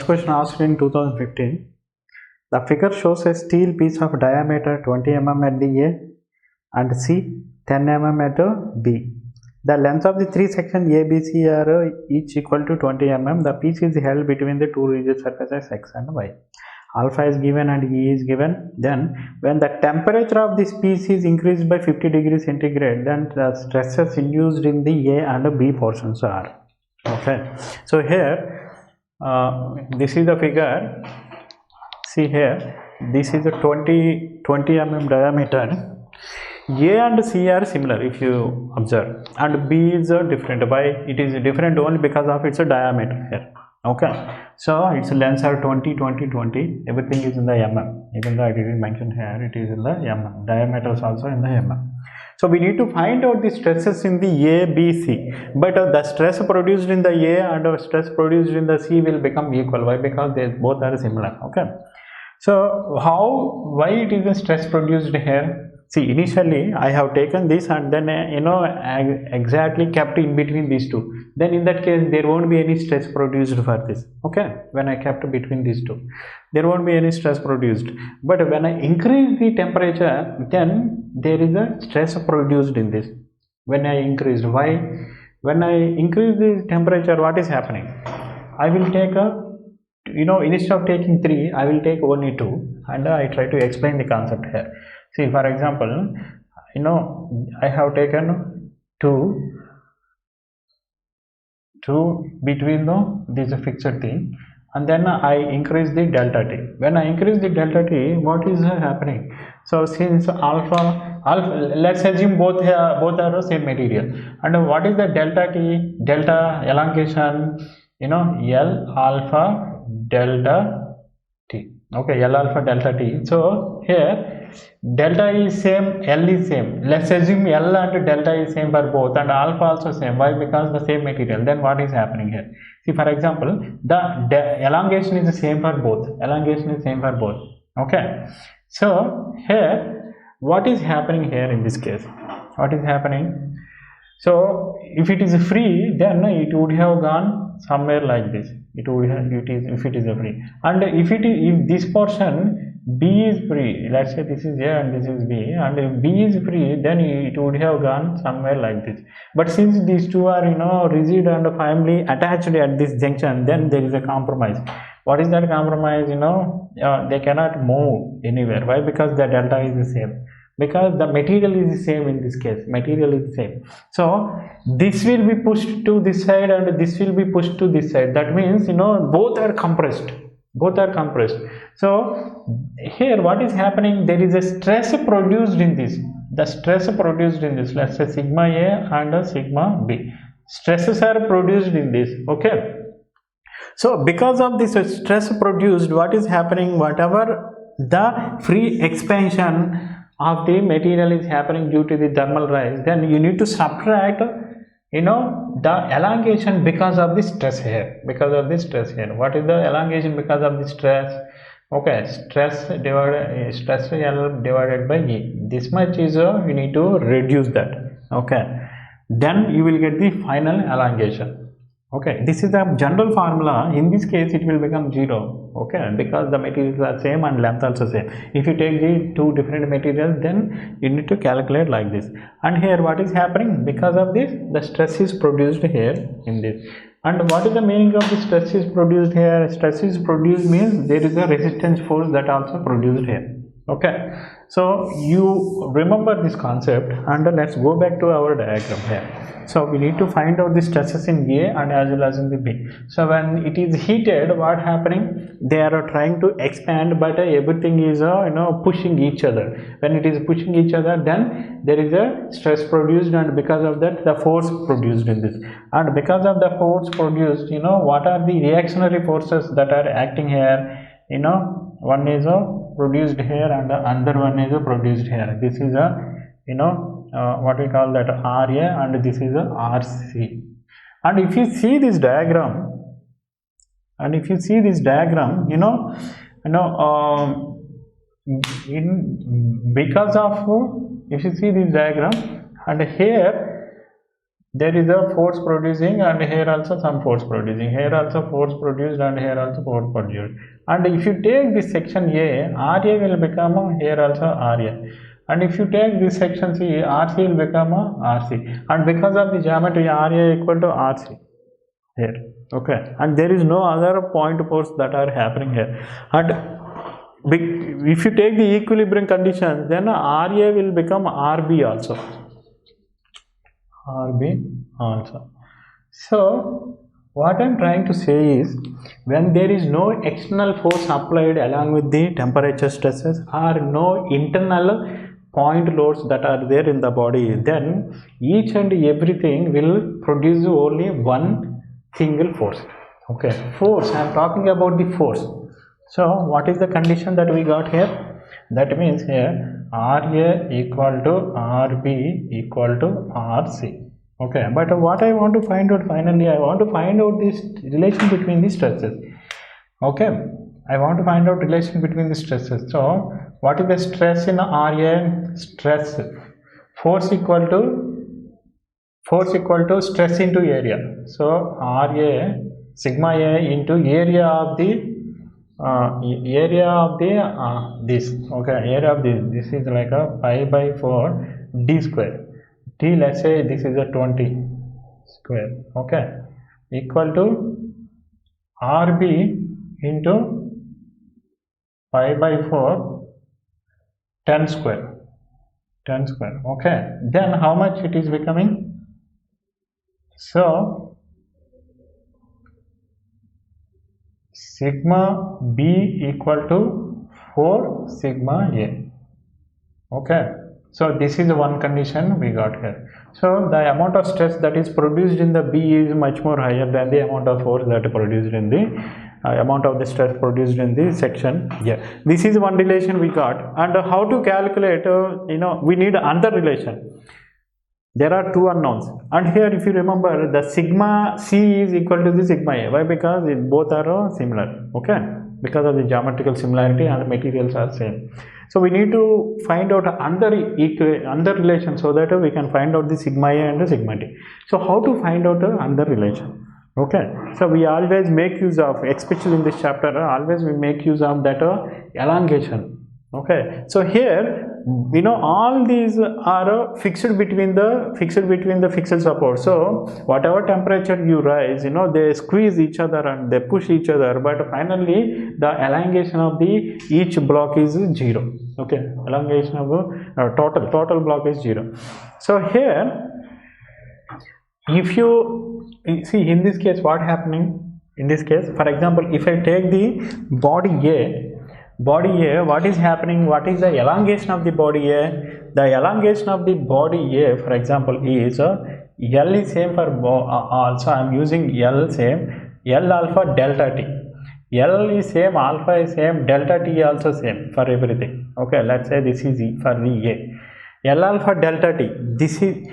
Next question asked in 2015. The figure shows a steel piece of diameter 20 mm at the A and C 10 mm at B. The length of the three sections A, B, C are each equal to 20 mm. The piece is held between the two rigid surfaces X and Y. Alpha is given and E is given. Then when the temperature of this piece is increased by 50 degrees centigrade, then the stresses induced in the A and B portions are. Okay, so here this is the figure. See here, this is a 20 mm diameter. A and C are similar if you observe, and B is different. Why it is different? Only because of its diameter here. Okay, so its lengths are 20 20 20. Everything is in the mm. Even though I didn't mention here, it is in the mm. Diameter is also in the mm. So we need to find out the stresses in the A, B, C. But the stress produced in the A and stress produced in the C will become equal. Why? Because they both are similar. Okay. So why it is a stress produced here? See, initially I have taken this and then exactly kept in between these two. Then in that case there won't be any stress produced for this. Okay, when I kept between these two, there won't be any stress produced. But when I increase the temperature, then there is a stress produced in this. When I increased, why? When I increase the temperature, what is happening? I will take a instead of taking 3, I will take only 2, and I try to explain the concept here. See, for example, I have taken 2 between this fixed thing, and then I increase the delta T. When I increase the delta T, what is happening? So since alpha, let's assume both are the same material, and what is the delta T? Delta elongation, L alpha delta T. Okay, L alpha delta T. So here delta is same, L is same. Let's assume L and delta is same for both, and alpha also same. Why? Because the same material. Then what is happening here? See, for example, the elongation is the same for both. Elongation is same for both. Okay. So here, what is happening here in this case? What is happening? So if it is free, then it would have gone somewhere like this. If it is free, and if this portion B is free, let's say this is A and this is B, and if B is free, then it would have gone somewhere like this. But since these two are rigid and firmly attached at this junction, then there is a compromise. What is that compromise? They cannot move anywhere. Why? Because the delta is the same. Because the material is the same in this case. Material is the same. So this will be pushed to this side and this will be pushed to this side. That means both are compressed. Both are compressed. So here what is happening? There is a stress produced in this. The stress produced in this. Let's say sigma A and sigma B. Stresses are produced in this. Okay. So because of this stress produced, what is happening? Whatever the free expansion of the material is happening due to the thermal rise, then you need to subtract the elongation because of the stress here. Because of the stress here, what is the elongation because of the stress? Okay, stress L divided by E. This much is you need to reduce that. Okay, then you will get the final elongation. Okay, this is the general formula. In this case it will become 0. Okay, because the materials are same and length also same. If you take the two different materials, then you need to calculate like this. And here what is happening? Because of this, the stress is produced here in this. And what is the meaning of the stress is produced here? Stress is produced means there is a resistance force that also produced here. Okay, so you remember this concept, and let's go back to our diagram here. So we need to find out the stresses in A and as well as in the B. So when it is heated, what happening? They are trying to expand, but everything is pushing each other. When it is pushing each other, then there is a stress produced, and because of that the force produced in this. And because of the force produced, what are the reactionary forces that are acting here? One is produced here and the other one is produced here. This is what we call that RA, and this is a RC. And if you see this diagram, because of, if you see this diagram, and here there is a force producing, and here also some force producing, here also force produced, and here also force produced. And if you take this section A, RA will become here also RA, and if you take this section C, RC will become RC, and because of the geometry, RA equal to RC here. Okay, and there is no other point force that are happening here. And if you take the equilibrium conditions, then RA will become RB also. RB also. So what I am trying to say is, when there is no external force applied along with the temperature stresses, or no internal point loads that are there in the body, then each and everything will produce only one single force. Okay, force, I am talking about the force. So what is the condition that we got here? That means here RA equal to RB equal to RC. Okay, but what I want to find out finally, I want to find out this relation between the stresses. Okay, I want to find out relation between the stresses. So what is the stress in RA? Stress, force equal to stress into area. So RA sigma A into area of the this. Okay, area of this is like a pi by 4 d square. D, let's say this is a 20 square. Okay, equal to RB into pi by 4 10 square. Okay, then how much it is becoming? So sigma B equal to 4 sigma A. Okay, so this is one condition we got here. So the amount of stress that is produced in the B is much more higher than the amount of force that is produced in the amount of the stress produced in the section. Yeah, this is one relation we got. And how to calculate, we need another relation. There are two unknowns, and here if you remember, the sigma C is equal to the sigma A. Why? Because both are similar. Okay, because of the geometrical similarity and the materials are same. So we need to find out another relation so that we can find out the sigma A and the sigma D. So how to find out another relation? Okay, so we always make use of, especially in this chapter, always we make use of that elongation. Okay, so here all these are fixed between the fixed support. So whatever temperature you rise, they squeeze each other and they push each other, but finally the elongation of the each block is 0. Okay, elongation of total block is 0. So here, if you see in this case what happening, in this case, for example, if I take the body A, what is happening? What is the elongation of the body A? The elongation of the body A, for example, is L is same for also I am using L same, L alpha delta T. L is same, alpha is same, delta T also same for everything. Okay, let's say this is for the A. L alpha delta T, this is,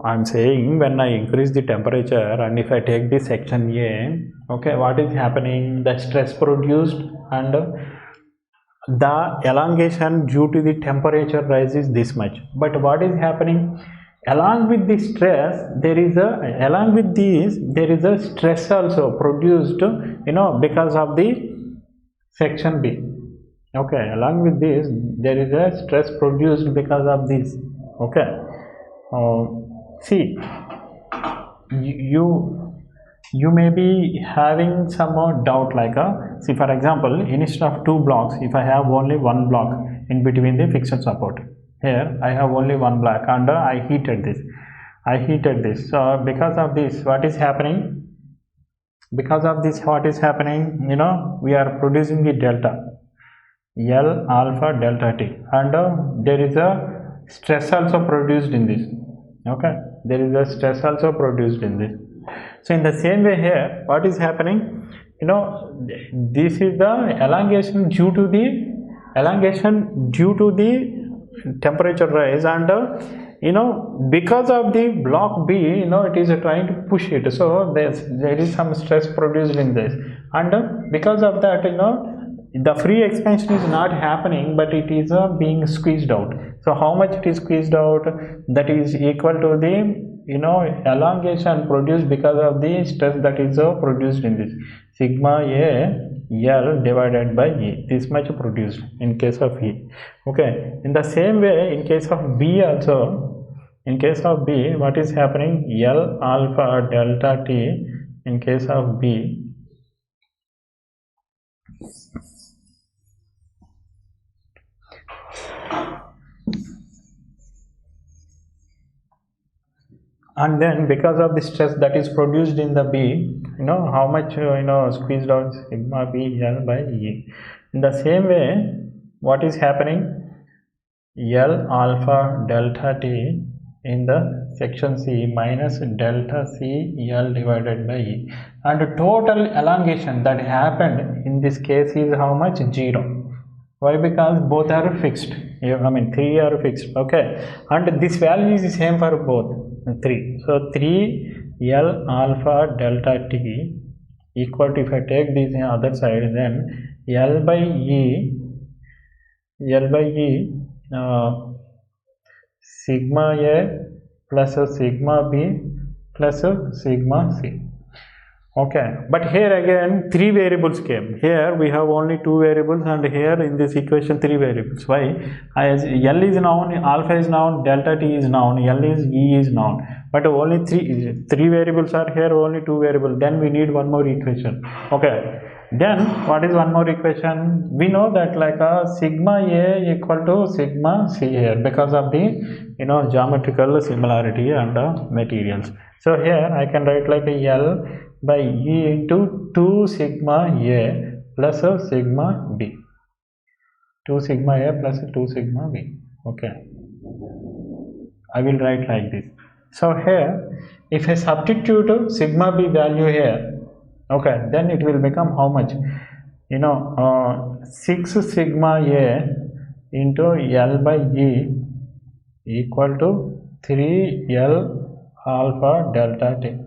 I am saying, when I increase the temperature and if I take this section A, okay, what is happening? The stress produced and the elongation due to the temperature rise is this much. But what is happening? Along with the stress, there is a stress also produced, because of the section B. Okay, along with this, there is a stress produced because of this. Okay, see, you may be having some more doubt, like see, for example, instead of two blocks, if I have only one block in between the fixed support, here I have only one block and I heated this. So because of this, what is happening? Because of this, what is happening? We are producing the delta L alpha delta T, and there is a stress also produced in this. Okay, there is a stress also produced in this. So in the same way here, what is happening? This is the elongation due to the temperature rise, and because of the block B, it is trying to push it. So there is some stress produced in this, and because of that, the free expansion is not happening, but it is being squeezed out. So how much it is squeezed out? That is equal to the elongation produced because of the stress that is produced in this sigma a L divided by E, this much produced in case of E. Okay, in the same way in case of B also, in case of B what is happening, L alpha delta T in case of B, and then because of the stress that is produced in the B, how much squeezed out sigma B L by E. In the same way what is happening, L alpha delta T in the section C minus delta C L divided by E, and total elongation that happened in this case is how much, 0. Why? Because both are fixed. I mean 3 are fixed. Okay, and this value is the same for both 3. So 3 L alpha delta T equal to, if I take this on the other side, then L by E sigma A plus sigma B plus sigma C. Okay, but here again 3 variables came. Here we have only 2 variables, and here in this equation 3 variables. Why? As L is known, alpha is known, delta T is known, L is E is known, but only 3 variables are here, only 2 variables. Then we need one more equation. Okay, then what is one more equation? We know that like a sigma A equal to sigma C here because of the geometrical similarity and materials. So here I can write like a L by E into 2 sigma A plus sigma B. 2 sigma A plus 2 sigma B. Okay, I will write like this. So here if I substitute sigma B value here, okay, then it will become how much, 6 sigma A into L by E equal to 3 L alpha delta T.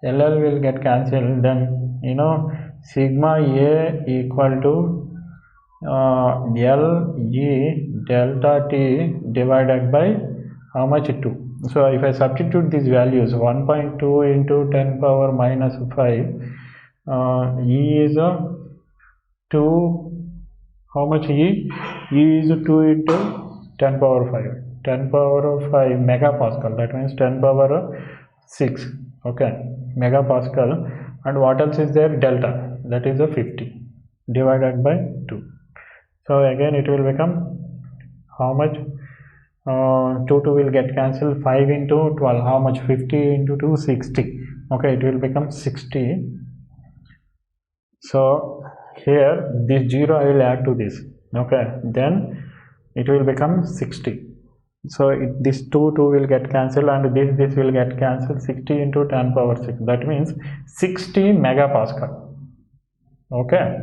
LL will get cancelled, then sigma A equal to L E delta T divided by how much, 2. So if I substitute these values, 1.2 into 10 power minus 5, E is 2, how much E? E is 2 into 10 power 5, 10 power 5 megapascal, that means 10 power 6. Okay, megapascal, and what else is there, delta, that is a 50 divided by 2. So again it will become how much, 2 will get cancelled, 5 into 12 how much, 50 into 2 60. Okay, it will become 60. So here this 0 I will add to this. Okay, then it will become 60. So this 2 will get cancelled, and this will get cancelled. 60 into 10 power 6, that means 60 megapascal. Okay,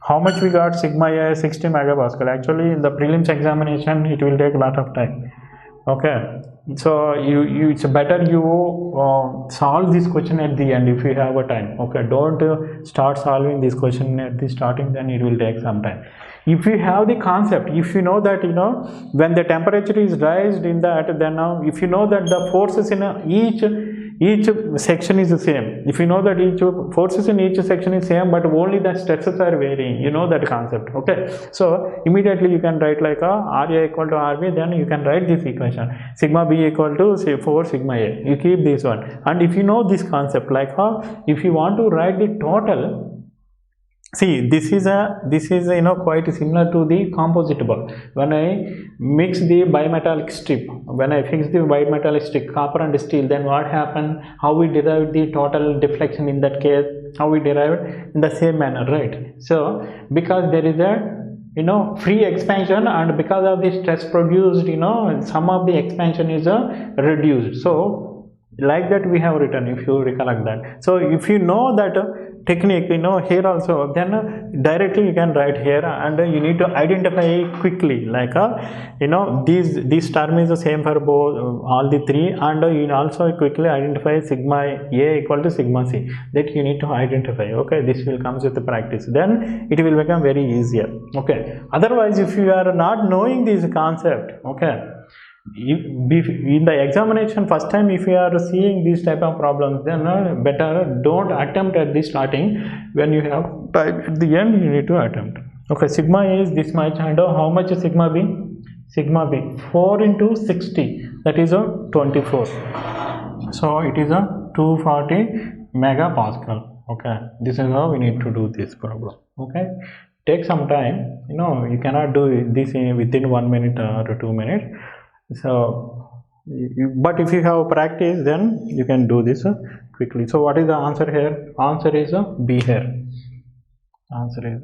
how much we got sigma A? 60 megapascal. Actually in the prelims examination it will take a lot of time. Okay, so it's better you solve this question at the end if you have a time. Okay, don't start solving this question at the starting, then it will take some time. If you have the concept, if you know that when the temperature is raised in that, then now if you know that the forces in each section is the same, if you know that each forces in each section is same, but only the stresses are varying, that concept. Okay, so immediately you can write like a RA equal to RB, then you can write this equation, sigma B equal to say 4 sigma A. You keep this one, and if you know this concept, like if you want to write the total, see, this is quite similar to the composite bulb. When I mix the bimetallic strip, when I fix the bimetallic strip, copper and steel, then what happened? How we derive the total deflection in that case? How we derive it? In the same manner, right? So because there is a free expansion, and because of the stress produced, some of the expansion is reduced. So like that we have written, if you recollect that. So if you know that technique, here also, then directly you can write here, and you need to identify quickly, like this term is the same for both all the 3, and you also quickly identify sigma A equal to sigma C, that you need to identify. Okay, this will comes with the practice, then it will become very easier. Okay, otherwise if you are not knowing this concept, okay, In the examination first time, if you are seeing these type of problems, then better don't attempt at the starting. When you have time at the end, you need to attempt. Okay, sigma is this much, and how much is sigma b? Sigma b 4 into 60, that is a 24. So it is a 240 megapascal. Okay, this is how we need to do this problem. Okay, take some time. You cannot do this within 1 minute or 2 minutes. So but if you have practice, then you can do this quickly. So what is the answer here? Answer is B here. Answer is